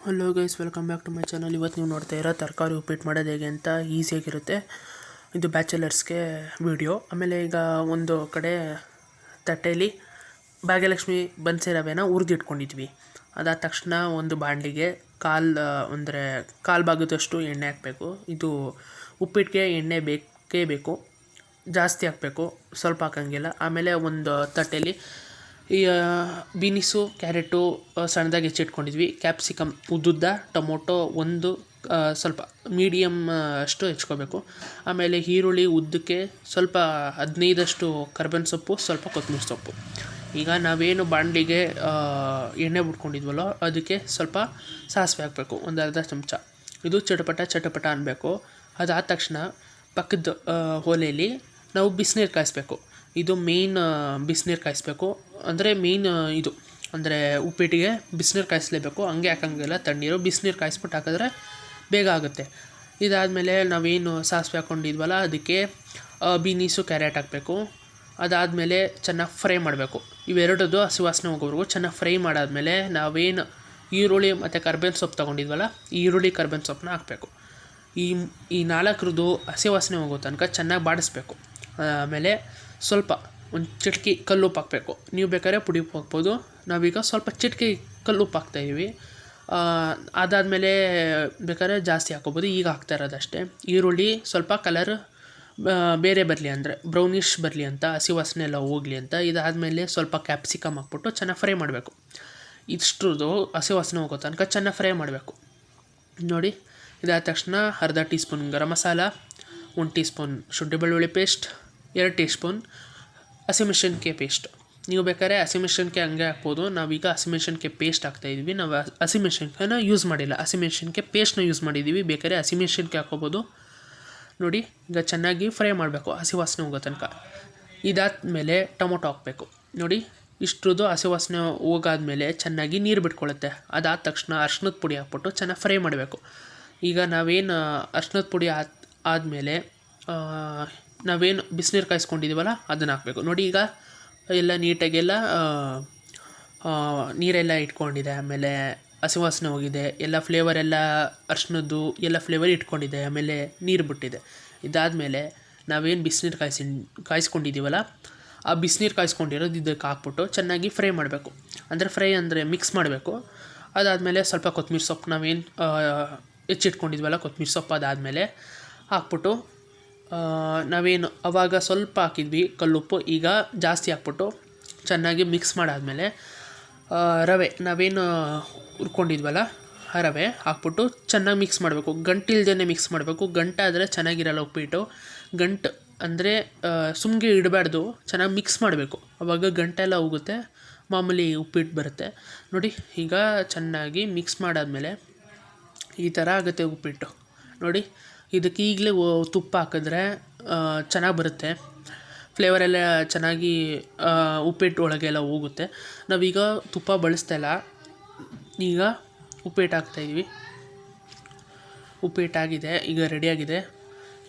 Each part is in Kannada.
Hello guys, welcome back to my channel. ಇವತ್ತು ನೀವು ನೋಡ್ತಾ ಇರೋ ತರಕಾರಿ ಉಪ್ಪಿಟ್ಟು ಮಾಡೋದು ಹೇಗೆ ಅಂತ ಈಸಿಯಾಗಿರುತ್ತೆ. ಇದು ಬ್ಯಾಚುಲರ್ಸ್ಗೆ ವಿಡಿಯೋ. ಆಮೇಲೆ ಈಗ ಒಂದು ಕಡೆ ತಟ್ಟೆಯಲ್ಲಿ ಭಾಗ್ಯಲಕ್ಷ್ಮಿ ಬನ್ಸಿ ರವೆನ ಹುರಿದಿಟ್ಕೊಂಡಿದ್ವಿ. ಅದಾದ ತಕ್ಷಣ ಒಂದು ಬಾಣಲಿಗೆ ಕಾಲು ಭಾಗದಷ್ಟು ಎಣ್ಣೆ ಹಾಕಬೇಕು. ಇದು ಉಪ್ಪಿಟ್ಟಿಗೆ ಎಣ್ಣೆ ಬೇಕೇ ಬೇಕು, ಜಾಸ್ತಿ ಹಾಕಬೇಕು, ಸ್ವಲ್ಪ ಹಾಕೋಂಗಿಲ್ಲ. ಆಮೇಲೆ ಒಂದು ತಟ್ಟೆಯಲ್ಲಿ ಈ ಬೀನಿಸು, ಕ್ಯಾರೆಟು ಸಣ್ಣದಾಗಿ ಹೆಚ್ಚಿಟ್ಕೊಂಡಿದ್ವಿ, ಕ್ಯಾಪ್ಸಿಕಮ್ ಉದ್ದುದ್ದ, ಟೊಮೊಟೊ ಒಂದು ಸ್ವಲ್ಪ ಮೀಡಿಯಮ್ ಅಷ್ಟು ಹೆಚ್ಕೋಬೇಕು. ಆಮೇಲೆ ಈರುಳ್ಳಿ ಉದ್ದಕ್ಕೆ ಸ್ವಲ್ಪ 15 ಕರ್ಬೇವಿನ ಸೊಪ್ಪು, ಸ್ವಲ್ಪ ಕೊತ್ತಂಬರಿ ಸೊಪ್ಪು. ಈಗ ನಾವೇನು ಬಾಣಲಿಗೆ ಎಣ್ಣೆ ಬಿಟ್ಕೊಂಡಿದ್ವಲ್ಲೋ ಅದಕ್ಕೆ ಸ್ವಲ್ಪ ಸಾಸಿವೆ ಹಾಕಬೇಕು, ಒಂದು ಅರ್ಧ ಚಮಚ. ಇದು ಚಟಪಟ ಅನ್ನಬೇಕು. ಅದಾದ ತಕ್ಷಣ ಪಕ್ಕದ ಒಲೆಯಲ್ಲಿ ನಾವು ಬಿಸಿನೀರು ಕಾಯಿಸ್ಬೇಕು. ಇದು ಮೇಯ್ನ್, ಬಿಸಿನೀರು ಕಾಯಿಸ್ಬೇಕು. ಅಂದರೆ ಉಪ್ಪಿಟ್ಟಿಗೆ ಬಿಸಿನೀರು ಕಾಯಿಸಲೇಬೇಕು, ಹಂಗೆ ಹಾಕೋಂಗಿಲ್ಲ. ತಣ್ಣೀರು ಬಿಸಿನೀರು ಕಾಯಿಸ್ಬಿಟ್ಟು ಹಾಕಿದ್ರೆ ಬೇಗ ಆಗುತ್ತೆ. ಇದಾದಮೇಲೆ ನಾವೇನು ಸಾಸಿವೆ ಹಾಕ್ಕೊಂಡಿದ್ವಲ್ಲ ಅದಕ್ಕೆ ಬೀನೀಸು, ಕ್ಯಾರೆಟ್ ಹಾಕಬೇಕು. ಅದಾದಮೇಲೆ ಚೆನ್ನಾಗಿ ಫ್ರೈ ಮಾಡಬೇಕು. ಇವೆರಡದು ಹಸಿ ವಾಸನೆ ಹೋಗೋವರೆಗೂ ಚೆನ್ನಾಗಿ ಫ್ರೈ ಮಾಡಾದಮೇಲೆ ನಾವೇನು ಈರುಳ್ಳಿ ಮತ್ತು ಕರ್ಬೇವಿನ ಸೊಪ್ಪು ತೊಗೊಂಡಿದ್ವಲ್ಲ, ಈರುಳ್ಳಿ ಕರ್ಬೇವಿನ ಸೊಪ್ಪನ್ನ ಹಾಕಬೇಕು. ಈ ನಾಲ್ಕರದ್ದು ಹಸಿ ವಾಸನೆ ಹೋಗೋ ತನಕ ಚೆನ್ನಾಗಿ ಬಾಡಿಸ್ಬೇಕು. ಆಮೇಲೆ ಸ್ವಲ್ಪ ಒಂದು ಚಿಟಿಕೆ ಕಲ್ಲುಪ್ಪು ಹಾಕಬೇಕು. ನೀವು ಬೇಕಾದ್ರೆ ಪುಡಿ ಉಪ್ಪು ಹಾಕ್ಬೋದು. ನಾವೀಗ ಸ್ವಲ್ಪ ಚಿಟಿಕೆ ಕಲ್ಲುಪ್ಪು ಹಾಕ್ತಾಯಿದ್ದೀವಿ. ಅದಾದಮೇಲೆ ಬೇಕಾದ್ರೆ ಜಾಸ್ತಿ ಹಾಕ್ಕೋಬೋದು. ಈಗ ಹಾಕ್ತಾ ಇರೋದಷ್ಟೇ. ಈರುಳ್ಳಿ ಸ್ವಲ್ಪ ಕಲರ್ ಬೇರೆ ಬರಲಿ, ಅಂದರೆ ಬ್ರೌನಿಷ್ ಬರಲಿ ಅಂತ, ಹಸಿ ವಾಸನೆ ಎಲ್ಲ ಹೋಗಲಿ ಅಂತ. ಇದಾದಮೇಲೆ ಸ್ವಲ್ಪ ಕ್ಯಾಪ್ಸಿಕಮ್ ಹಾಕ್ಬಿಟ್ಟು ಚೆನ್ನಾಗಿ ಫ್ರೈ ಮಾಡಬೇಕು. ಇಷ್ಟರದ್ದು ಹಸಿ ವಾಸನೆ ಹೋಗೋ ತನಕ ಚೆನ್ನಾಗಿ ಫ್ರೈ ಮಾಡಬೇಕು. ನೋಡಿ, ಇದಾದ ತಕ್ಷಣ ಅರ್ಧ tea spoon garam masala, 1 tea spoon ಶುಂಠಿ ಬೆಳ್ಳುಳ್ಳಿ ಪೇಸ್ಟ್, 2 ಟೀ ಸ್ಪೂನ್ ಹಸಿಮೆಣಸಿನ್ಕಾಯಿ ಪೇಸ್ಟ್. ನೀವು ಬೇಕಾದ್ರೆ ಹಸಿಮೆಣಸಿನ್ಕಾಯಿ ಹಂಗೆ ಹಾಕ್ಬೋದು. ನಾವೀಗ ಹಸಿಮೆಣಸಿನ್ಕಾಯಿ ಪೇಸ್ಟ್ ಹಾಕ್ತಾಯಿದ್ವಿ. ನಾವು ಹಸಿಮೆಣಸಿನ್ಕಾಯಿನ ಯೂಸ್ ಮಾಡಿಲ್ಲ, ಹಸಿಮೆಣಸಿನ್ಕಾಯಿ ಪೇಸ್ಟ್ನ ಯೂಸ್ ಮಾಡಿದ್ದೀವಿ. ಬೇಕಾದ್ರೆ ಹಸಿಮೆಣಸಿನ್ಕಾಯಿ ಹಾಕ್ಕೋಬೋದು. ನೋಡಿ, ಈಗ ಚೆನ್ನಾಗಿ ಫ್ರೈ ಮಾಡಬೇಕು ಹಸಿ ವಾಸನೆ ಹೋಗೋ ತನಕ. ಇದಾದಮೇಲೆ ಟೊಮೊಟೊ ಹಾಕಬೇಕು. ನೋಡಿ, ಇಷ್ಟರದ್ದು ಹಸಿ ವಾಸನೆ ಹೋಗಾದ್ಮೇಲೆ ಚೆನ್ನಾಗಿ ನೀರು ಬಿಟ್ಕೊಳ್ಳುತ್ತೆ. ಅದಾದ ತಕ್ಷಣ ಅರ್ಶಿನದ ಪುಡಿ ಹಾಕ್ಬಿಟ್ಟು ಚೆನ್ನಾಗಿ ಫ್ರೈ ಮಾಡಬೇಕು. ಈಗ ನಾವೇನು ಅರ್ಶಿನದ ಪುಡಿ ಆದಮೇಲೆ ನಾವೇನು ಬಿಸಿನೀರು ಕಾಯಿಸ್ಕೊಂಡಿದ್ದೀವಲ್ಲ ಅದನ್ನು ಹಾಕಬೇಕು. ನೋಡಿ, ಈಗ ಎಲ್ಲ ನೀಟಾಗೆಲ್ಲ ನೀರೆಲ್ಲ ಇಟ್ಕೊಂಡಿದೆ. ಆಮೇಲೆ ಹಸಿ ವಾಸನೆ ಹೋಗಿದೆ, ಎಲ್ಲ ಫ್ಲೇವರೆಲ್ಲ ಅರ್ಶಿನದ್ದು ಎಲ್ಲ ಫ್ಲೇವರ್ ಇಟ್ಕೊಂಡಿದೆ. ಆಮೇಲೆ ನೀರು ಬಿಟ್ಟಿದೆ. ಇದಾದಮೇಲೆ ನಾವೇನು ಬಿಸಿನೀರು ಕಾಯಿಸ್ಕೊಂಡಿದ್ದೀವಲ್ಲ ಆ ಬಿಸಿನೀರು ಕಾಯಿಸ್ಕೊಂಡಿರೋದು ಇದಕ್ಕೆ ಹಾಕ್ಬಿಟ್ಟು ಚೆನ್ನಾಗಿ ಫ್ರೈ ಮಾಡಬೇಕು. ಅಂದರೆ ಮಿಕ್ಸ್ ಮಾಡಬೇಕು. ಅದಾದಮೇಲೆ ಸ್ವಲ್ಪ ಕೊತ್ತಂಬರಿ ಸೊಪ್ಪು, ನಾವೇನು ಹೆಚ್ಚಿಟ್ಕೊಂಡಿದ್ವಲ್ಲ ಕೊತ್ತಂಬರಿ ಸೊಪ್ಪು, ಅದಾದಮೇಲೆ ಹಾಕ್ಬಿಟ್ಟು ನಾವೇನು ಆವಾಗ ಸ್ವಲ್ಪ ಹಾಕಿದ್ವಿ ಕಲ್ಲುಪ್ಪು, ಈಗ ಜಾಸ್ತಿ ಹಾಕ್ಬಿಟ್ಟು ಚೆನ್ನಾಗಿ ಮಿಕ್ಸ್ ಮಾಡಾದಮೇಲೆ ರವೆ ನಾವೇನು ಹುರ್ಕೊಂಡಿದ್ವಲ್ಲ ಆ ರವೆ ಹಾಕ್ಬಿಟ್ಟು ಚೆನ್ನಾಗಿ ಮಿಕ್ಸ್ ಮಾಡಬೇಕು. ಗಂಟಿಲ್ದೇ ಮಿಕ್ಸ್ ಮಾಡಬೇಕು. ಗಂಟಾದರೆ ಚೆನ್ನಾಗಿರಲ್ಲ ಉಪ್ಪಿಟ್ಟು. ಅಂದರೆ ಸುಮ್ಗೆ ಇಡಬಾರ್ದು, ಚೆನ್ನಾಗಿ ಮಿಕ್ಸ್ ಮಾಡಬೇಕು. ಆವಾಗ ಗಂಟೆಲ್ಲ ಹೋಗುತ್ತೆ, ಮಾಮೂಲಿ ಉಪ್ಪಿಟ್ಟು ಬರುತ್ತೆ. ನೋಡಿ, ಈಗ ಚೆನ್ನಾಗಿ ಮಿಕ್ಸ್ ಮಾಡಾದಮೇಲೆ ಈ ಥರ ಆಗುತ್ತೆ ಉಪ್ಪಿಟ್ಟು. ನೋಡಿ, ಇದಕ್ಕೆ ಈಗಲೇ ತುಪ್ಪ ಹಾಕಿದ್ರೆ ಚೆನ್ನಾಗಿ ಬರುತ್ತೆ. ಫ್ಲೇವರೆಲ್ಲ ಚೆನ್ನಾಗಿ ಉಪ್ಪಿಟ್ಟು ಒಳಗೆಲ್ಲ ಹೋಗುತ್ತೆ. ನಾವೀಗ ತುಪ್ಪ ಬಳಸ್ತಾಯಿಲ್ಲ, ಈಗ ಉಪ್ಪಿಟ್ಟು ಹಾಕ್ತಾಯಿದ್ವಿ. ಉಪ್ಪಿಟ್ಟಾಗಿದೆ, ಈಗ ರೆಡಿಯಾಗಿದೆ.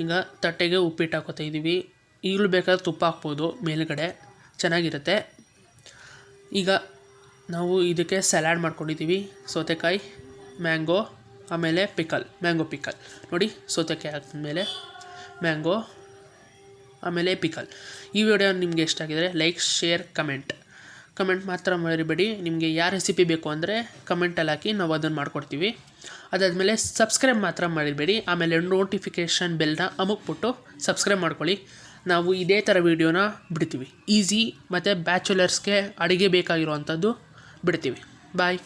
ಈಗ ತಟ್ಟೆಗೆ ಉಪ್ಪಿಟ್ಟು ಹಾಕೋತಾಯಿದ್ದೀವಿ. ಈಗಲೂ ಬೇಕಾದ್ರೆ ತುಪ್ಪ ಹಾಕ್ಬೋದು ಮೇಲುಗಡೆ, ಚೆನ್ನಾಗಿರುತ್ತೆ. ಈಗ ನಾವು ಇದಕ್ಕೆ ಸಲಾಡ್ ಮಾಡ್ಕೊಂಡಿದ್ದೀವಿ. ಸೌತೆಕಾಯಿ, ಮ್ಯಾಂಗೋ, ಆಮೇಲೆ ಮ್ಯಾಂಗೋ ಪಿಕಲ್. ನೋಡಿ, ಸೌತೆಕಾಯಿ ಹಾಕಿದ್ಮೇಲೆ ಮ್ಯಾಂಗೋ, ಆಮೇಲೆ ಪಿಕಲ್. ಈ ವಿಡಿಯೋ ನಿಮಗೆ ಇಷ್ಟ ಆಗಿದರೆ ಲೈಕ್, ಶೇರ್, ಕಮೆಂಟ್ ಮಾತ್ರ ಮರಿಬೇಡಿ. ನಿಮಗೆ ಯಾವ ರೆಸಿಪಿ ಬೇಕು ಅಂದರೆ ಕಮೆಂಟಲ್ಲಿ ಹಾಕಿ, ನಾವು ಅದನ್ನು ಮಾಡಿಕೊಡ್ತೀವಿ. ಅದಾದಮೇಲೆ ಸಬ್ಸ್ಕ್ರೈಬ್ ಮಾತ್ರ ಮರಿಬೇಡಿ. ಆಮೇಲೆ ನೋಟಿಫಿಕೇಷನ್ ಬೆಲ್ನ ಅಮುಕ್ಬಿಟ್ಟು ಸಬ್ಸ್ಕ್ರೈಬ್ ಮಾಡ್ಕೊಳ್ಳಿ. ನಾವು ಇದೇ ಥರ ವೀಡಿಯೋನ ಬಿಡ್ತೀವಿ. ಈಸಿ ಮತ್ತು ಬ್ಯಾಚುಲರ್ಸ್ಗೆ ಅಡುಗೆ ಬೇಕಾಗಿರುವಂಥದ್ದು ಬಿಡ್ತೀವಿ. ಬಾಯ್.